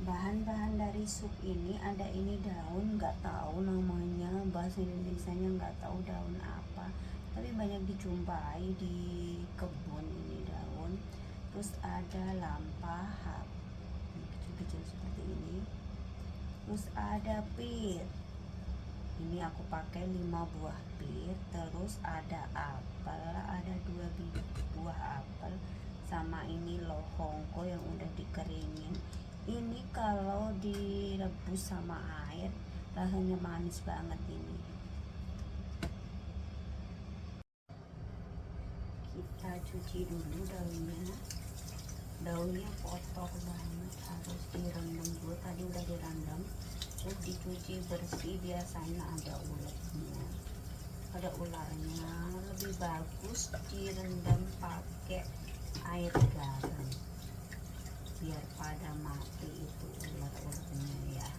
Bahan-bahan dari sup ini ada ini daun, nggak tahu namanya, bahasa Indonesianya nggak tahu daun apa, tapi banyak dijumpai di kebun ini daun. Terus ada lampah kecil-kecil seperti ini. Terus ada pit, ini aku pakai 5 buah pit. Terus ada apel, ada 2 buah apel, sama ini lohongko yang udah dikeringin. Ini kalau direbus sama air rasanya manis banget ini. Kita cuci dulu daunnya. Daunnya kotor banget, harus direndam dulu. Tadi udah direndam, terus dicuci bersih. Biasanya ada ularnya. Lebih bagus direndam pakai air garam biar pada mati itu ular-ularnya ya.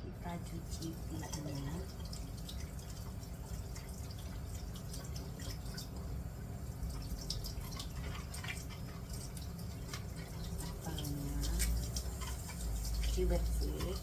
Kita cuci pitnya. Apelnya cuci bersih.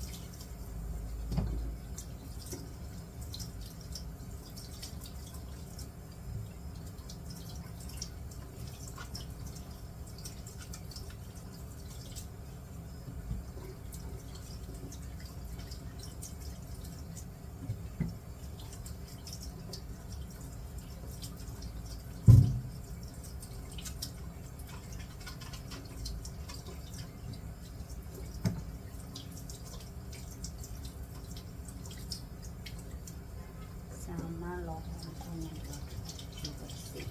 Sama lohongkonya cuci bersih.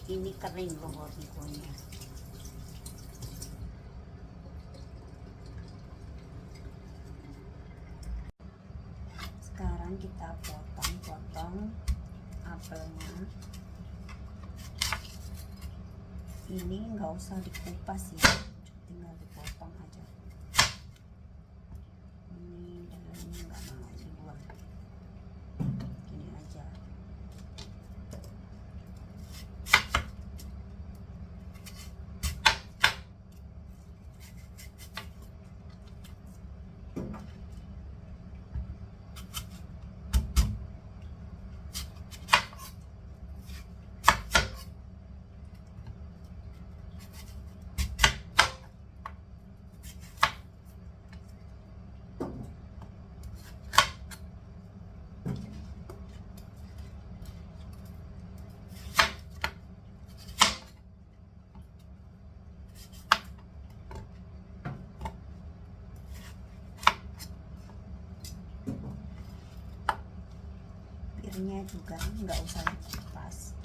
Ini kering lohongkonya. Sekarang kita potong-potong apelnya. Ini nggak usah dikupas ya, tinggal dipotong aja. Ini dalamnya nggak mau dibuang, gini aja. Pirnya juga nggak usah dikupas,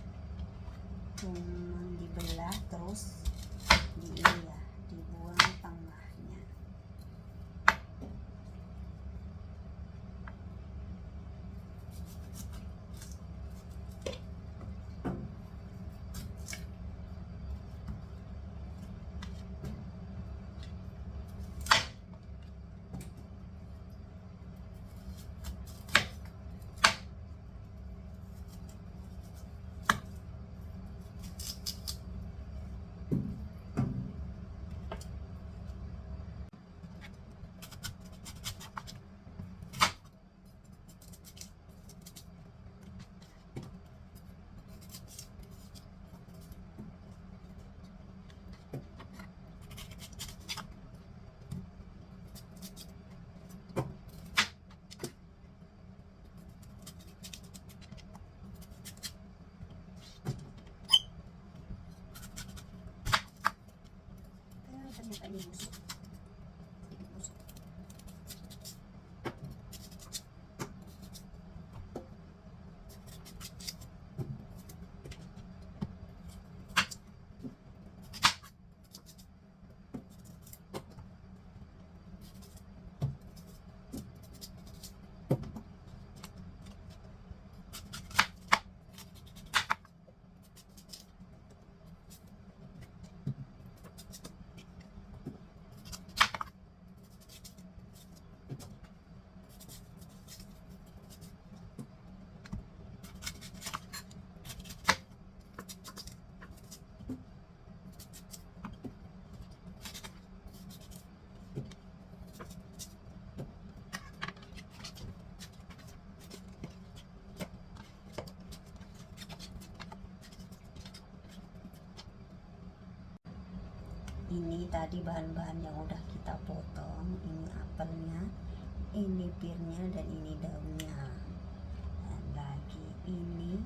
cuma dibelah terus di ini ya, dibuang tengahnya. Ini tadi bahan-bahan yang udah kita potong. Ini apelnya, ini pirnya, dan ini daunnya. Dan lagi ini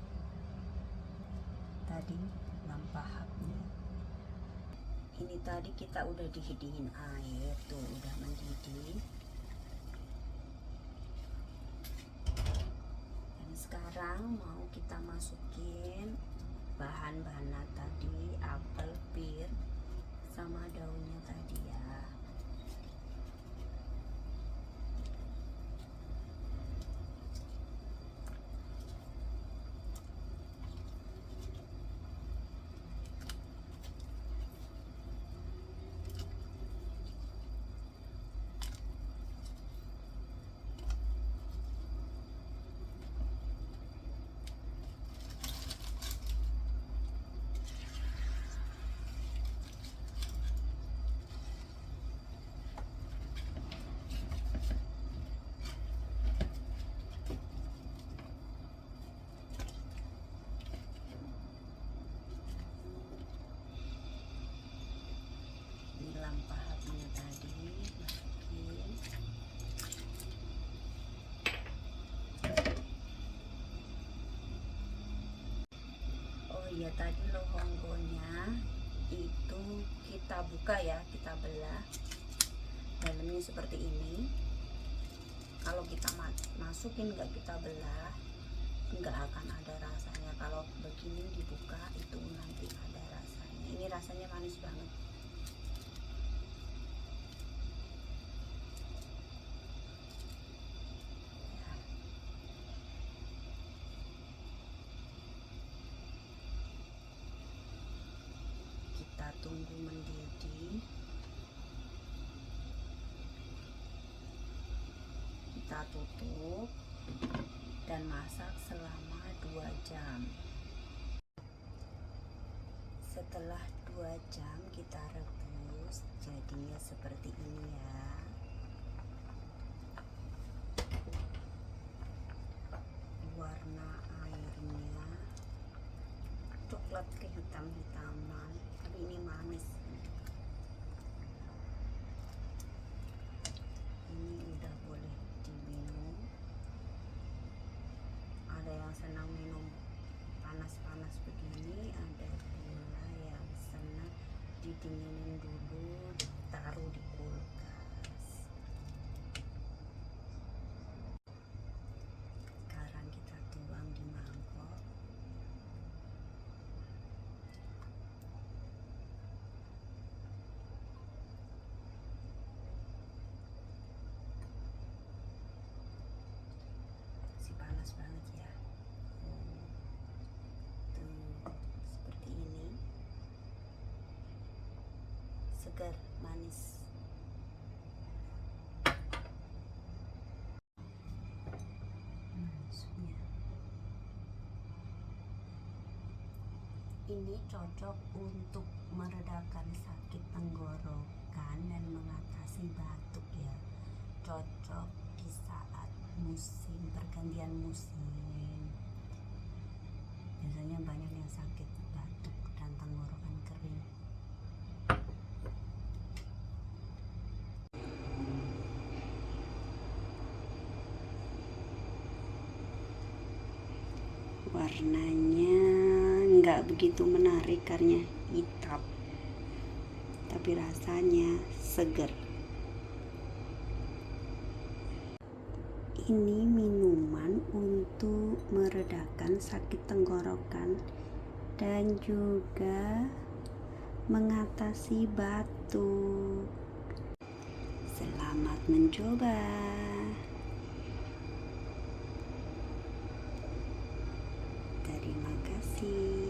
tadi lampahapnya. Ini tadi kita udah dihidihin air, tuh udah mendidih. Dan sekarang mau kita masukin bahan-bahan tadi, apel, pir, sama daunnya tadi ya. Ini lampahnya tadi masukin. Oh iya, tadi lohonggonya itu kita buka ya, kita belah. Dalamnya seperti ini. Kalau kita masukin nggak kita belah, nggak akan ada rasanya. Kalau begini dibuka itu nanti ada rasanya. Ini rasanya manis banget. Kita tunggu mendidih. Kita tutup dan masak selama 2 jam. Setelah 2 jam kita rebus, jadinya seperti ini ya. Warna airnya coklat kehitam-hitaman, tapi ini manis. Ini udah boleh diminum. Ada yang senang minum panas-panas begini, ada pula yang senang didinginin dulu, taruh di kulkas. Sekarang kita tuang di mangkok. Si panas banget ya. Tuh, seperti ini. Segar, manis. Supnya. Ini cocok untuk meredakan sakit tenggorokan dan mengatasi batuk ya. Cocok di saat pergantian musim. Biasanya banyak yang sakit batuk dan tenggorokan kering. Warnanya nggak begitu menarik karena hitam, tapi rasanya seger. Ini minuman untuk meredakan sakit tenggorokan dan juga mengatasi batuk. Selamat mencoba. Terima kasih.